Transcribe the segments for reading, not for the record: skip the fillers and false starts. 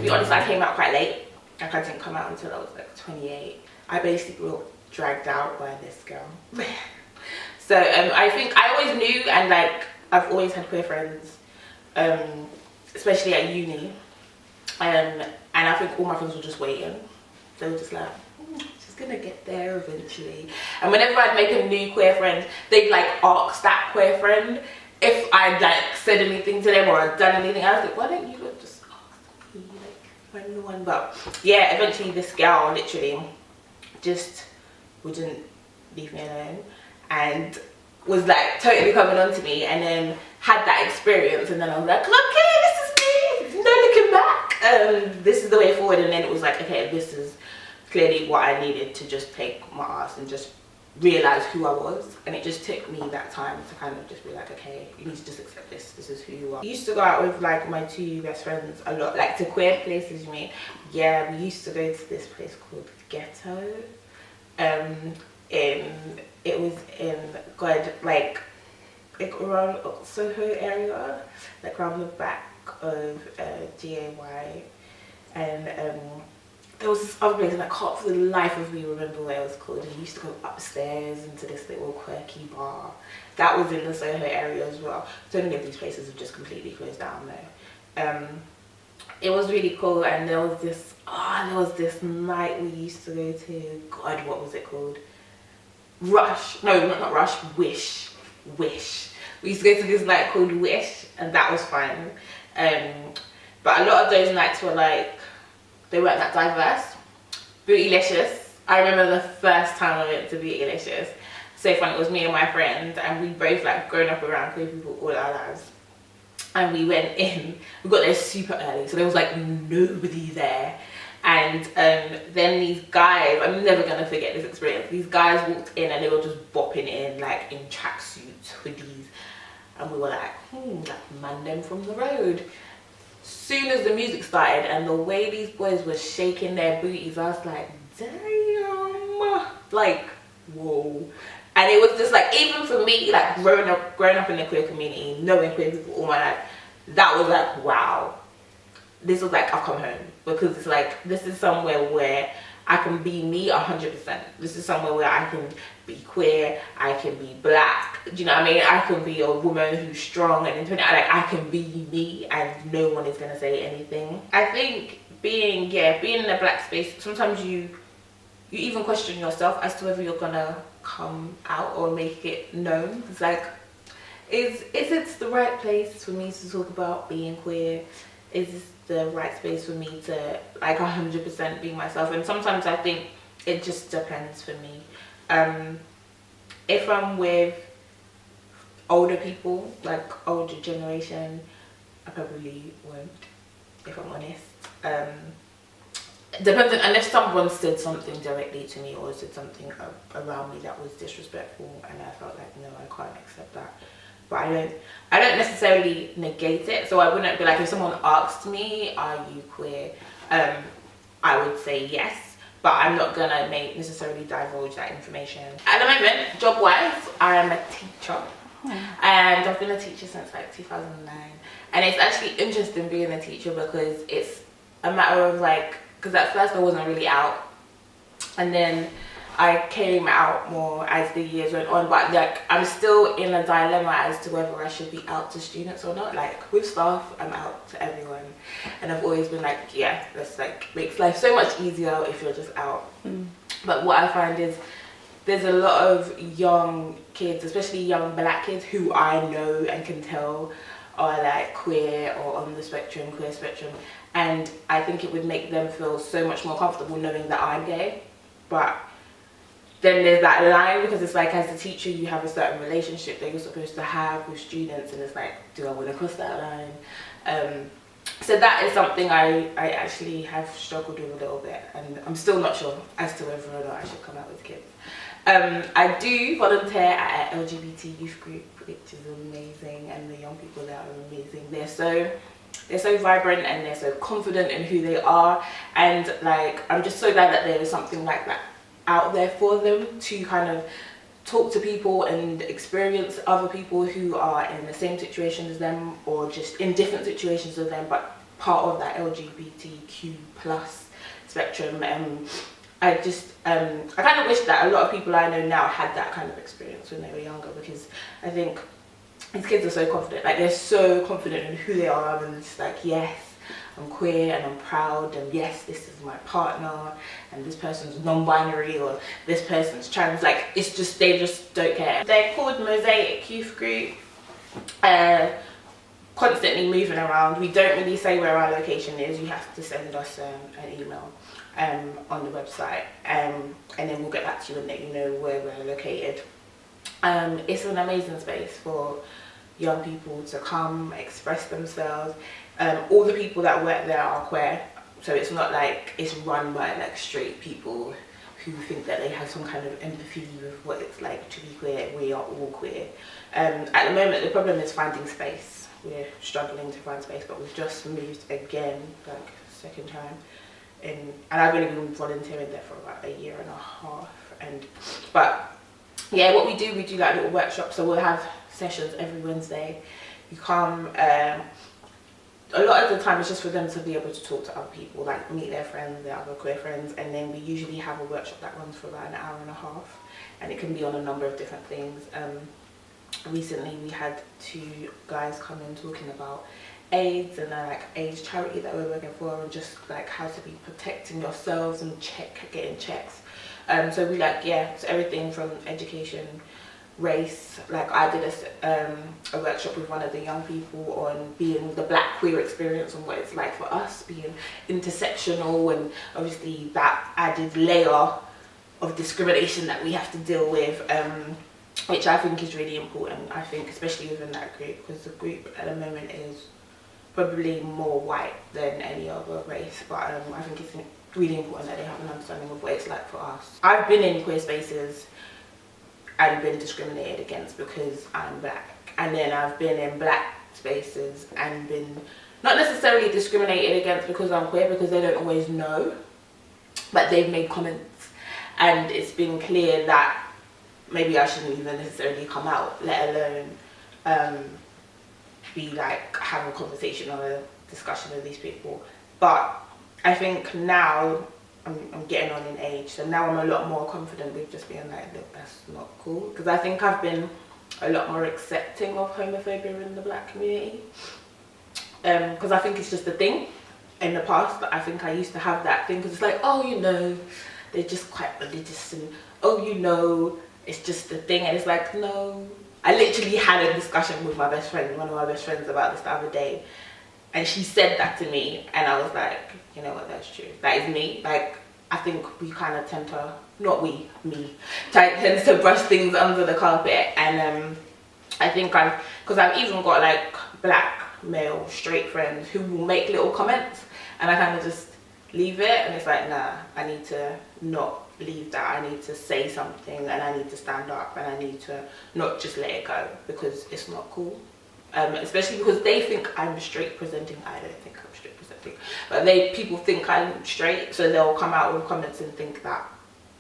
be honest, I came out quite late. Like I didn't come out until I was like 28. I basically got dragged out by this girl. So I think I always knew, and like I've always had queer friends, especially at uni, and I think all my friends were just waiting. They were just like, she's gonna get there eventually. And whenever I'd make a new queer friend, they'd like ask that queer friend if I'd like said anything to them or I'd done anything. I was like, why don't you just ask me, like I'm the one? But yeah, eventually this girl literally just wouldn't leave me alone and was like totally coming on to me, and then had that experience, and then I was like, okay, this is me, no looking back, this is the way forward. And then it was like, okay, this is clearly what I needed to just take my ass and just realize who I was. And it just took me that time to kind of just be like, okay, you need to just accept this is who you are. I used to go out with like my two best friends a lot, like to queer places. You mean? Yeah, we used to go to this place called Ghetto. It was in like around Soho area, like around the back of GAY, and there was this other place, and I can't for the life of me remember what it was called. And we used to go upstairs into this little quirky bar that was in the Soho area as well. So many of these places have just completely closed down though. It was really cool, and there was this night we used to go to. God, what was it called? Rush? No, not Rush. Wish. We used to go to this night called Wish, and that was fun. But a lot of those nights were like, they weren't that diverse. Bootylicious. I remember the first time I went to Bootylicious. So fun. It was me and my friend, and we both like grown up around queer people all our lives. And we went in, we got there super early, so there was like nobody there. And then these guys, I'm never gonna forget this experience. These guys walked in and they were just bopping in like in tracksuits, hoodies, and we were like, like man them from the road. Soon as the music started and the way these boys were shaking their booties, I was like, damn, like whoa. And it was just like, even for me, like growing up in the queer community, knowing queer people all my life, that was like, wow. This was like, I've come home, because it's like, this is somewhere where I can be me 100%. This is somewhere where I can be queer, I can be black, do you know what I mean? I can be a woman who's strong and independent, like I can be me and no one is gonna say anything. I think being in a black space, sometimes you even question yourself as to whether you're gonna come out or make it known. It's like, is it the right place for me to talk about being queer? Is this the right space for me to like 100% be myself? And sometimes I think it just depends for me. If I'm with older people, like older generation, I probably won't, if I'm honest. Depends on, unless someone said something directly to me or said something around me that was disrespectful, and I felt like, no, I can't accept that. But I don't necessarily negate it. So I wouldn't be like, if someone asked me, are you queer? I would say yes, but I'm not gonna necessarily divulge that information. At the moment, job-wise, I am a teacher. And I've been a teacher since like 2009. And it's actually interesting being a teacher, because it's a matter of like, because at first I wasn't really out, and then I came out more as the years went on, but like I'm still in a dilemma as to whether I should be out to students or not. Like with staff, I'm out to everyone, and I've always been like, yeah, that's like makes life so much easier if you're just out. But what I find is there's a lot of young kids, especially young black kids, who I know and can tell are like queer or on the spectrum, queer spectrum, and I think it would make them feel so much more comfortable knowing that I'm gay. But then there's that line, because it's like, as a teacher you have a certain relationship that you're supposed to have with students, and it's like, do I want to cross that line? So that is something I actually have struggled with a little bit, and I'm still not sure as to whether or not I should come out with kids. I do volunteer at an LGBT youth group, which is amazing, and the young people there are amazing. They're so vibrant and they're so confident in who they are, and like I'm just so glad that there is something like that out there for them to kind of talk to people and experience other people who are in the same situation as them, or just in different situations as them, but part of that LGBTQ plus spectrum. I kind of wish that a lot of people I know now had that kind of experience when they were younger, because I think these kids are so confident. Like, they're so confident in who they are, and it's like, yes, I'm queer and I'm proud, and yes, this is my partner, and this person's non-binary, or this person's trans. Like, it's just, they just don't care. They're called Mosaic Youth Group. Constantly moving around. We don't really say where our location is. You have to send us an email on the website, and then we'll get back to you and let you know where we're located. It's an amazing space for young people to come express themselves. All the people that work there are queer, so it's not like it's run by like straight people who think that they have some kind of empathy with what it's like to be queer. We are all queer. At the moment, the problem is finding space. We're struggling to find space, but we've just moved again, like second time, and I've only been volunteering there for about a year and a half. But yeah, what we do like little workshops. So we'll have sessions every Wednesday. You come. A lot of the time it's just for them to be able to talk to other people, like meet their friends, their other queer friends, and then we usually have a workshop that runs for about an hour and a half, and it can be on a number of different things. Recently we had 2 guys come in talking about AIDS and like AIDS charity that we're working for, and just like how to be protecting yourselves and getting checks. So we so everything from education, race. Like, I did a workshop with one of the young people on being the black queer experience and what it's like for us being intersectional, and obviously that added layer of discrimination that we have to deal with, which I think is really important. I think especially within that group, because the group at the moment is probably more white than any other race, but I think it's really important that they have an understanding of what it's like for us. I've been in queer spaces and been discriminated against because I'm black, and then I've been in black spaces and been not necessarily discriminated against because I'm queer, because they don't always know, but they've made comments, and it's been clear that maybe I shouldn't even necessarily come out, let alone be like, have a conversation or a discussion with these people. But I think now I'm getting on in age, so now I'm a lot more confident with just being like, look, that's not cool. Because I think I've been a lot more accepting of homophobia in the black community, because I think it's just a thing. In the past, I think I used to have that thing, because it's like, oh, you know, they're just quite religious, and oh, you know, it's just a thing. And it's like, no. I literally had a discussion with my best friend, one of my best friends, about this the other day, and she said that to me, and I was like, you know what, that's true. That is me. Like, I think we kind of tend to, not we, me, tends to brush things under the carpet. And I think because I've even got like black male straight friends who will make little comments, and I kind of just leave it, and it's like, nah, I need to not leave that. I need to say something, and I need to stand up, and I need to not just let it go, because it's not cool. Especially because they think I'm straight presenting. I don't think I'm straight presenting, but people think I'm straight, so they'll come out with comments and think that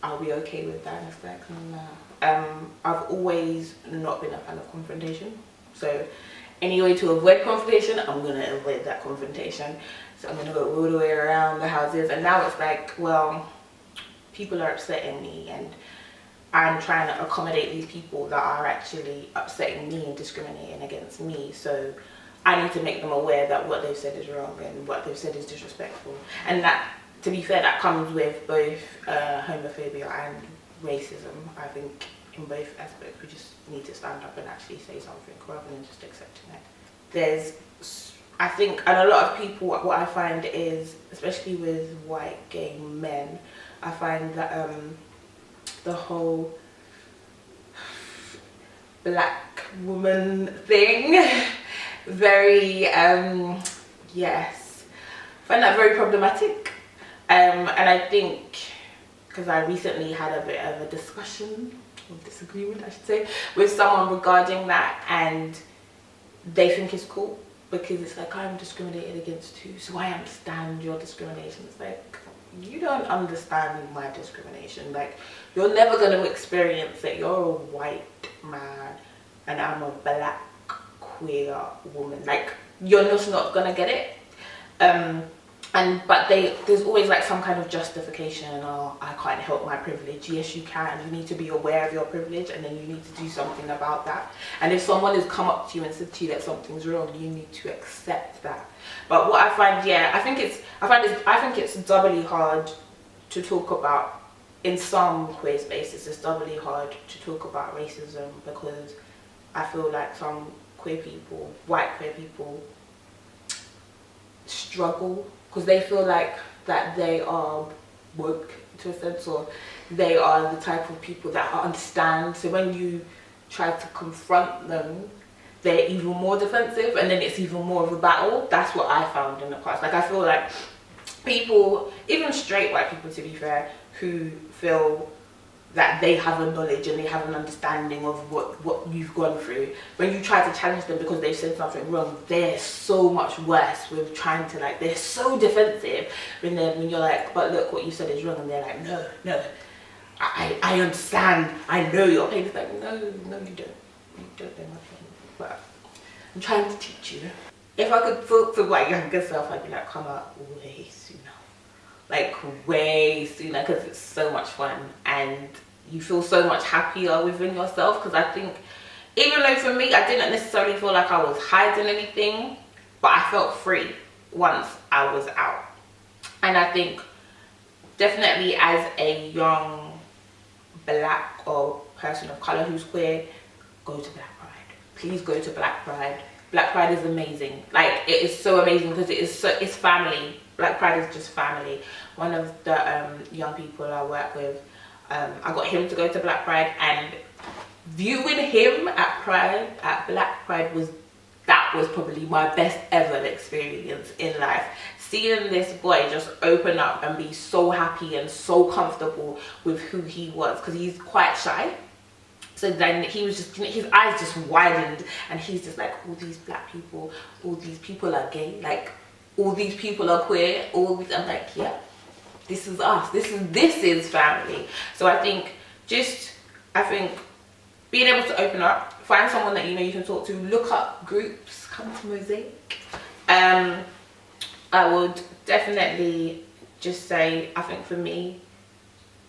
I'll be okay with that. And it's like, nah. I've always not been a fan of confrontation, so any way to avoid confrontation, I'm gonna avoid that confrontation. So I'm gonna go all the way around the houses. And now it's like, well, people are upsetting me, and I'm trying to accommodate these people that are actually upsetting me and discriminating against me. So I need to make them aware that what they've said is wrong and what they've said is disrespectful. And that, to be fair, that comes with both homophobia and racism. I think in both aspects we just need to stand up and actually say something rather than just accepting it. I think, and a lot of people, what I find is, especially with white gay men, I find that the whole black woman thing very yes, I find that very problematic, and I think because I recently had a bit of a discussion or disagreement, I should say, with someone regarding that, and they think it's cool because it's like, I'm discriminated against too, so I understand your discrimination. It's like, you don't understand my discrimination. Like, you're never going to experience it. You're a white man and I'm a black queer woman. Like, you're just not going to get it. But there's always like some kind of justification. Oh, I can't help my privilege. Yes, you can. You need to be aware of your privilege, and then you need to do something about that. And if someone has come up to you and said to you that something's wrong, you need to accept that. But what I find, yeah, I think it's doubly hard to talk about in some queer spaces. It's doubly hard to talk about racism because I feel like some queer people, white queer people, struggle because they feel like that they are woke to a sense, or they are the type of people that understand. So when you try to confront them, they're even more defensive, and then it's even more of a battle. That's what I found in the past. Like, I feel like people, even straight white people to be fair, who feel that they have a knowledge and they have an understanding of what you've gone through, when you try to challenge them because they've said something wrong, they're so much worse with trying to, like, they're so defensive when you're like, but look, what you said is wrong, and they're like, no, I understand, I know your pain. It's like, no, you don't know my pain, but I'm trying to teach you. If I could talk to my younger self, I'd be like, come out way sooner. Like, way sooner, because it's so much fun and you feel so much happier within yourself. Because I think, even though for me I didn't necessarily feel like I was hiding anything, but I felt free once I was out. And I think definitely as a young black or person of colour who's queer, go to Black Pride. Please go to Black Pride. Black Pride is amazing. Like, it is so amazing because it's family. Black Pride is just family. One of the young people I work with, I got him to go to Black Pride, and viewing him at Black Pride was probably my best ever experience in life. Seeing this boy just open up and be so happy and so comfortable with who he was, because he's quite shy. So then he was just, his eyes just widened, and he's just like, all these black people, all these people are gay, like, all these people are queer, I'm like, yeah, this is us, this is family. So I think being able to open up, find someone that you know you can talk to, look up groups, come to Mosaic. I would definitely just say, I think for me,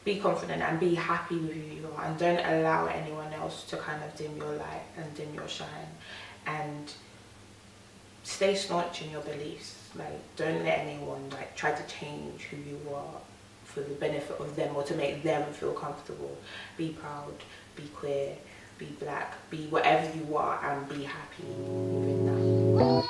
be confident and be happy with who you are, and don't allow anyone else to kind of dim your light and dim your shine, and stay staunch in your beliefs. Like, don't let anyone like try to change who you are for the benefit of them or to make them feel comfortable. Be proud, be queer, be black, be whatever you are, and be happy within that.